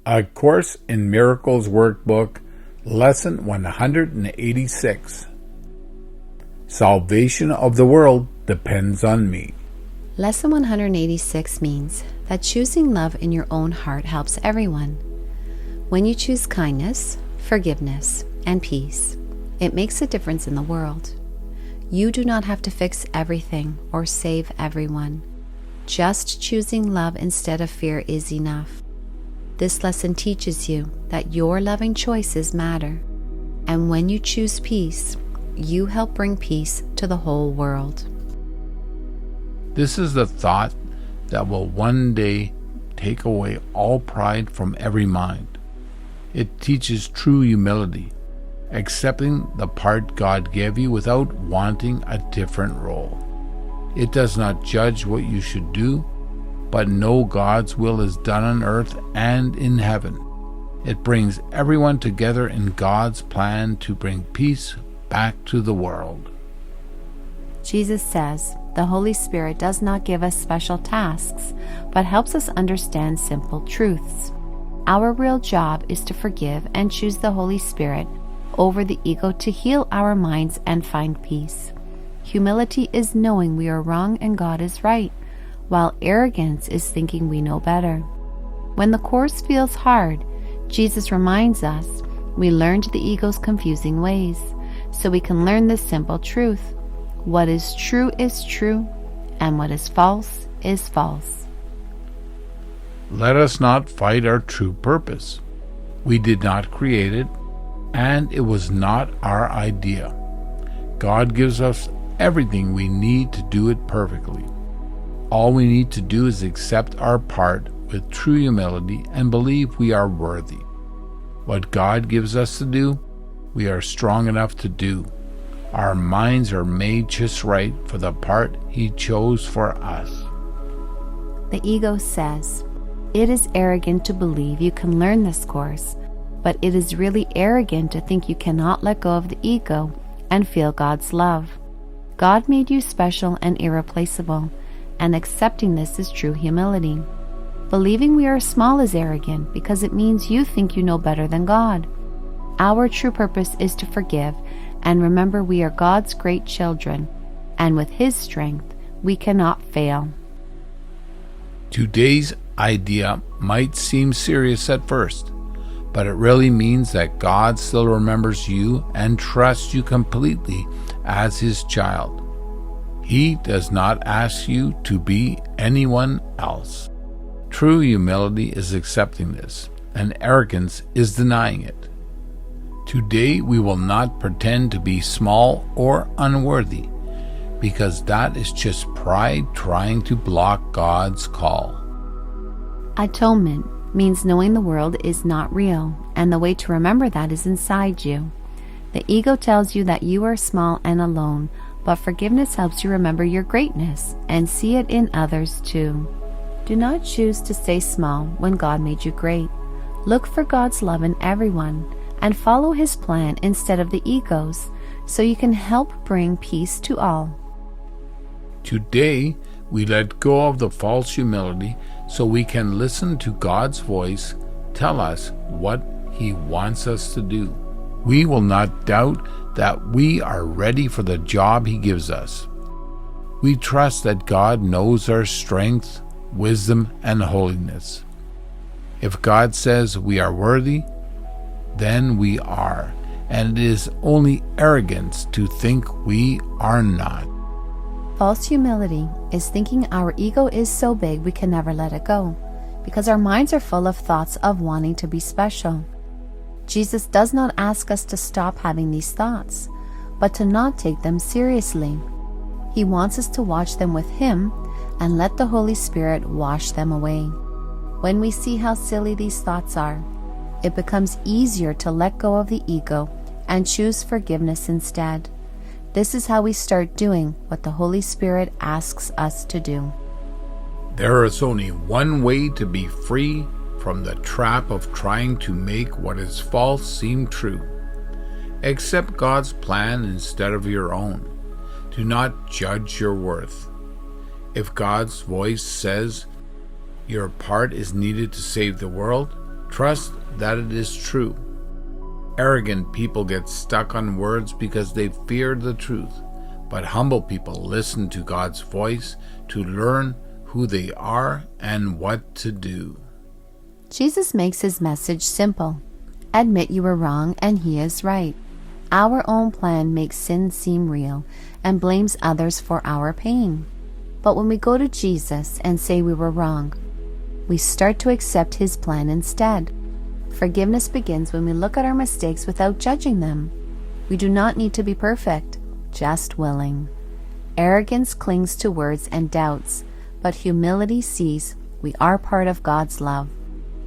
A Course in Miracles Workbook Lesson 186. Salvation of the world depends on me. Lesson 186 means that choosing love in your own heart helps everyone. When you choose kindness, forgiveness, and peace, it makes a difference in the world. You do not have to fix everything or save everyone. Just choosing love instead of fear is enough. This lesson teaches you that your loving choices matter, and when you choose peace, you help bring peace to the whole world. This is the thought that will one day take away all pride from every mind. It teaches true humility, accepting the part God gave you without wanting a different role. It does not judge what you should do, but know God's will is done on earth and in heaven. It brings everyone together in God's plan to bring peace back to the world. Jesus says the Holy Spirit does not give us special tasks, but helps us understand simple truths. Our real job is to forgive and choose the Holy Spirit over the ego to heal our minds and find peace. Humility is knowing we are wrong and God is right, while arrogance is thinking we know better. When the Course feels hard, Jesus reminds us we learned the ego's confusing ways, so we can learn this simple truth. What is true, and what is false is false. Let us not fight our true purpose. We did not create it, and it was not our idea. God gives us everything we need to do it perfectly. All we need to do is accept our part with true humility and believe we are worthy. What God gives us to do, we are strong enough to do. Our minds are made just right for the part He chose for us. The ego says, it is arrogant to believe you can learn this course, but it is really arrogant to think you cannot let go of the ego and feel God's love. God made you special and irreplaceable, and accepting this is true humility. Believing we are small is arrogant because it means you think you know better than God. Our true purpose is to forgive and remember we are God's great children, and with His strength, we cannot fail. Today's idea might seem serious at first, but it really means that God still remembers you and trusts you completely as His child. He does not ask you to be anyone else. True humility is accepting this, and arrogance is denying it. Today we will not pretend to be small or unworthy, because that is just pride trying to block God's call. Atonement means knowing the world is not real, and the way to remember that is inside you. The ego tells you that you are small and alone, but forgiveness helps you remember your greatness and see it in others too. Do not choose to stay small when God made you great. Look for God's love in everyone and follow His plan instead of the ego's, so you can help bring peace to all. Today, we let go of the false humility so we can listen to God's voice tell us what He wants us to do. We will not doubt that we are ready for the job He gives us. We trust that God knows our strength, wisdom, and holiness. If God says we are worthy, then we are, and it is only arrogance to think we are not. False humility is thinking our ego is so big we can never let it go, because our minds are full of thoughts of wanting to be special. Jesus does not ask us to stop having these thoughts, but to not take them seriously. He wants us to watch them with Him and let the Holy Spirit wash them away. When we see how silly these thoughts are, it becomes easier to let go of the ego and choose forgiveness instead. This is how we start doing what the Holy Spirit asks us to do. There is only one way to be free from the trap of trying to make what is false seem true. Accept God's plan instead of your own. Do not judge your worth. If God's voice says your part is needed to save the world, Trust that it is true. Arrogant people get stuck on words because they fear the truth, but humble people listen to God's voice to learn who they are and what to do. Jesus makes his message simple. Admit you were wrong and he is right. Our own plan makes sin seem real and blames others for our pain. But when we go to Jesus and say we were wrong, we start to accept his plan instead. Forgiveness begins when we look at our mistakes without judging them. We do not need to be perfect, just willing. Arrogance clings to words and doubts, but humility sees we are part of God's love.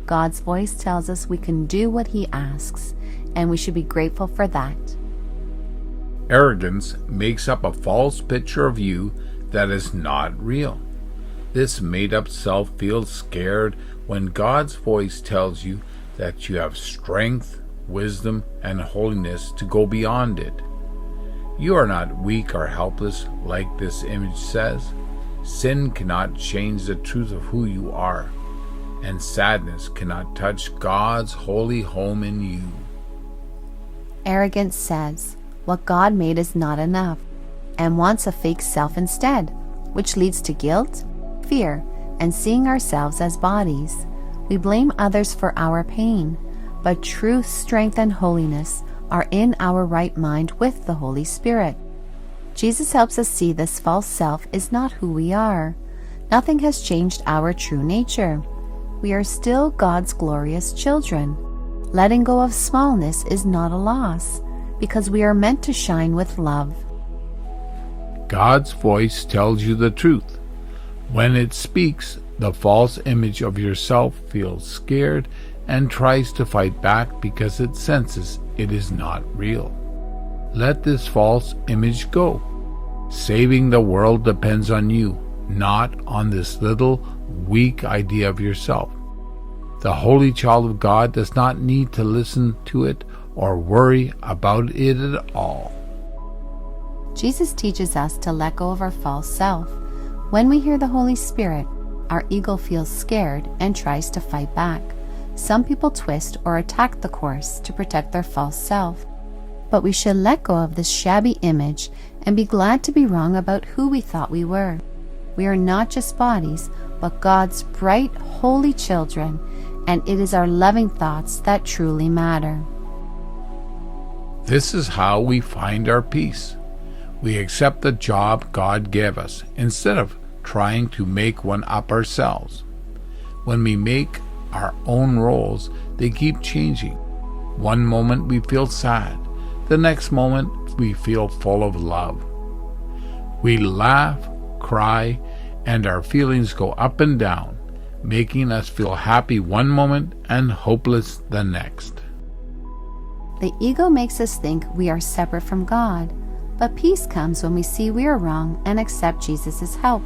God's voice tells us we can do what he asks, and we should be grateful for that. Arrogance makes up a false picture of you that is not real. This made-up self feels scared when God's voice tells you that you have strength, wisdom, and holiness to go beyond it. You are not weak or helpless like this image says. Sin cannot change the truth of who you are, and sadness cannot touch God's holy home in you. Arrogance says what God made is not enough and wants a fake self instead, which leads to guilt, fear, and seeing ourselves as bodies. We blame others for our pain, but truth, strength, and holiness are in our right mind with the Holy Spirit. Jesus helps us see this false self is not who we are. Nothing has changed our true nature. We are still God's glorious children. Letting go of smallness is not a loss, because we are meant to shine with love. God's voice tells you the truth. When it speaks, the false image of yourself feels scared and tries to fight back because it senses it is not real. Let this false image go. Saving the world depends on you, not on this little, weak idea of yourself. The holy child of God does not need to listen to it or worry about it at all. Jesus teaches us to let go of our false self. When we hear the Holy Spirit, our ego feels scared and tries to fight back. Some people twist or attack the course to protect their false self. But we should let go of this shabby image and be glad to be wrong about who we thought we were. We are not just bodies, but God's bright, holy children, and it is our loving thoughts that truly matter. This is how we find our peace. We accept the job God gave us instead of trying to make one up ourselves. When we make our own roles, they keep changing. One moment we feel sad. The next moment we feel full of love. We laugh, cry, and our feelings go up and down, making us feel happy one moment and hopeless the next. The ego makes us think we are separate from God, but peace comes when we see we are wrong and accept Jesus' help.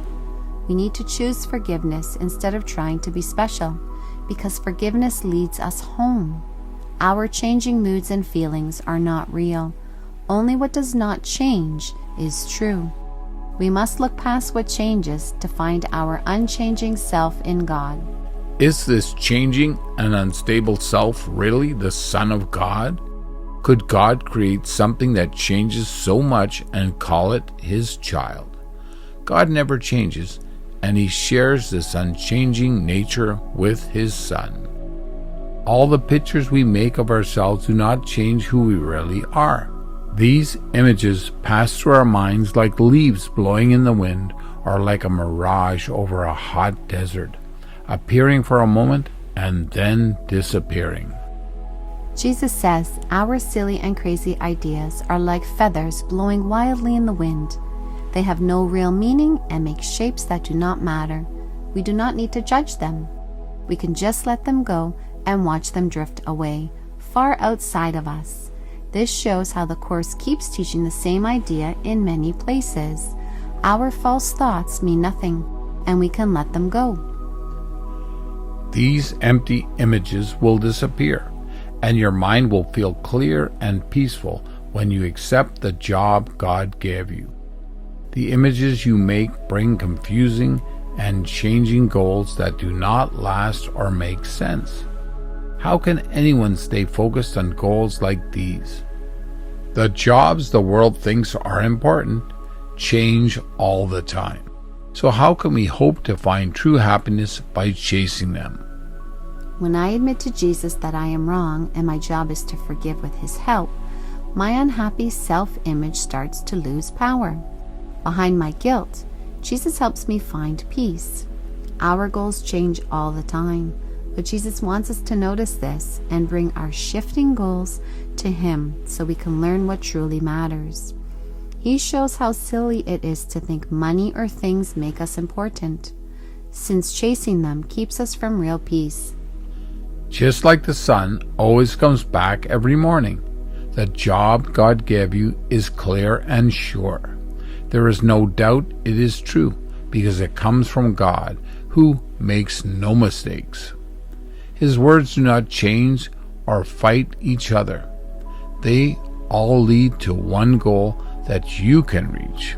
We need to choose forgiveness instead of trying to be special, because forgiveness leads us home. Our changing moods and feelings are not real. Only what does not change is true. We must look past what changes to find our unchanging self in God. Is this changing and unstable self really the Son of God? Could God create something that changes so much and call it his child? God never changes, and he shares this unchanging nature with his Son. All the pictures we make of ourselves do not change who we really are. These images pass through our minds like leaves blowing in the wind or like a mirage over a hot desert, appearing for a moment and then disappearing. Jesus says our silly and crazy ideas are like feathers blowing wildly in the wind. They have no real meaning and make shapes that do not matter. We do not need to judge them. We can just let them go and watch them drift away, far outside of us. This shows how the Course keeps teaching the same idea in many places. Our false thoughts mean nothing, and we can let them go. These empty images will disappear, and your mind will feel clear and peaceful when you accept the job God gave you. The images you make bring confusing and changing goals that do not last or make sense. How can anyone stay focused on goals like these? The jobs the world thinks are important change all the time. So how can we hope to find true happiness by chasing them? When I admit to Jesus that I am wrong and my job is to forgive with His help, my unhappy self-image starts to lose power. Behind my guilt, Jesus helps me find peace. Our goals change all the time, but Jesus wants us to notice this and bring our shifting goals to Him so we can learn what truly matters. He shows how silly it is to think money or things make us important, since chasing them keeps us from real peace. Just like the sun always comes back every morning, the job God gave you is clear and sure. There is no doubt it is true because it comes from God, who makes no mistakes. His words do not change or fight each other. They all lead to one goal that you can reach.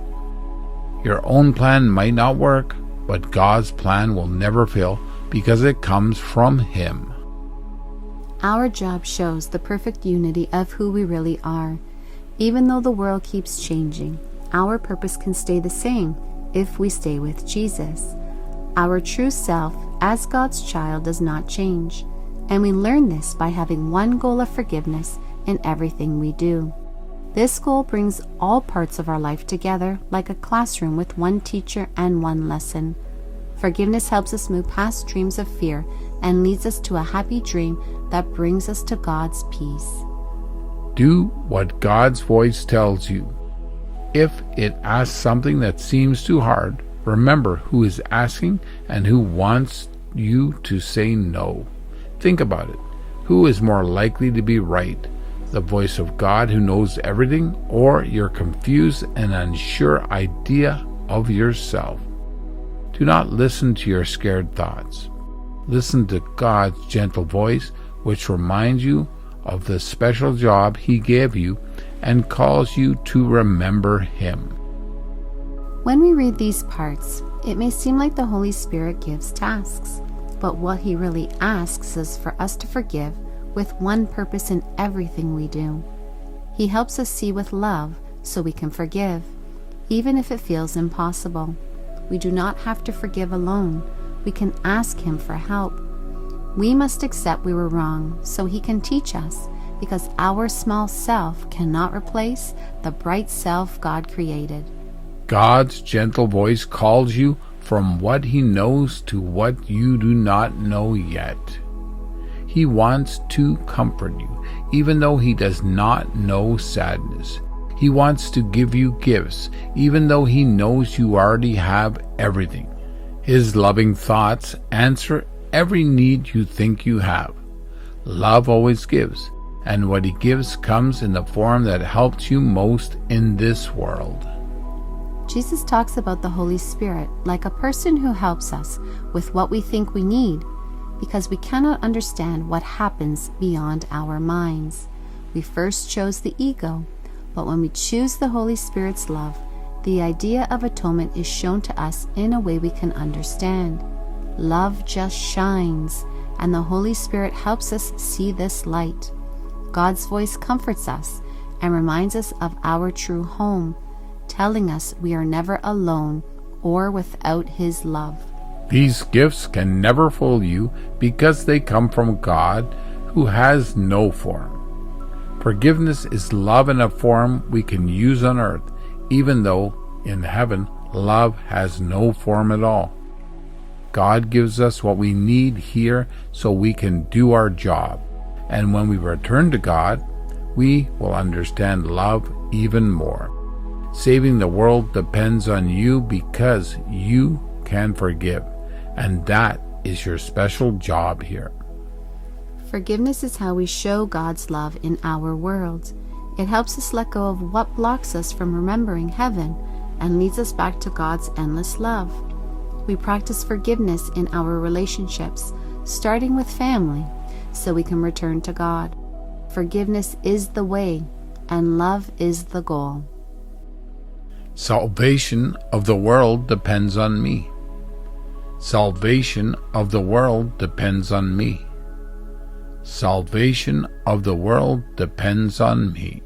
Your own plan might not work, but God's plan will never fail because it comes from Him. Our job shows the perfect unity of who we really are. Even though the world keeps changing, our purpose can stay the same if we stay with Jesus. Our true self as God's child does not change, and we learn this by having one goal of forgiveness in everything we do. This goal brings all parts of our life together like a classroom with one teacher and one lesson. Forgiveness helps us move past dreams of fear and leads us to a happy dream that brings us to God's peace. Do what God's voice tells you. If it asks something that seems too hard, remember who is asking and who wants you to say no. Think about it. Who is more likely to be right? The voice of God who knows everything, or your confused and unsure idea of yourself? Do not listen to your scared thoughts. Listen to God's gentle voice, which reminds you of the special job He gave you and calls you to remember Him. When we read these parts, it may seem like the Holy Spirit gives tasks, but what He really asks is for us to forgive with one purpose in everything we do. He helps us see with love so we can forgive, even if it feels impossible. We do not have to forgive alone. We can ask Him for help. We must accept we were wrong so He can teach us, because our small self cannot replace the bright self God created. God's gentle voice calls you from what He knows to what you do not know yet. He wants to comfort you, even though He does not know sadness. He wants to give you gifts, even though He knows you already have everything. His loving thoughts answer every need you think you have. Love always gives, and what He gives comes in the form that helps you most in this world. Jesus talks about the Holy Spirit like a person who helps us with what we think we need, because we cannot understand what happens beyond our minds. We first chose the ego, but when we choose the Holy Spirit's love, the idea of atonement is shown to us in a way we can understand. Love just shines, and the Holy Spirit helps us see this light. God's voice comforts us and reminds us of our true home, telling us we are never alone or without His love. These gifts can never fool you because they come from God, who has no form. Forgiveness is love in a form we can use on earth, even though in heaven love has no form at all. God gives us what we need here so we can do our job, and when we return to God, we will understand love even more. Saving the world depends on you because you can forgive, and that is your special job here. Forgiveness is how we show God's love in our world. It helps us let go of what blocks us from remembering heaven and leads us back to God's endless love. We practice forgiveness in our relationships, starting with family, so we can return to God. Forgiveness is the way, and love is the goal. Salvation of the world depends on me. Salvation of the world depends on me. Salvation of the world depends on me.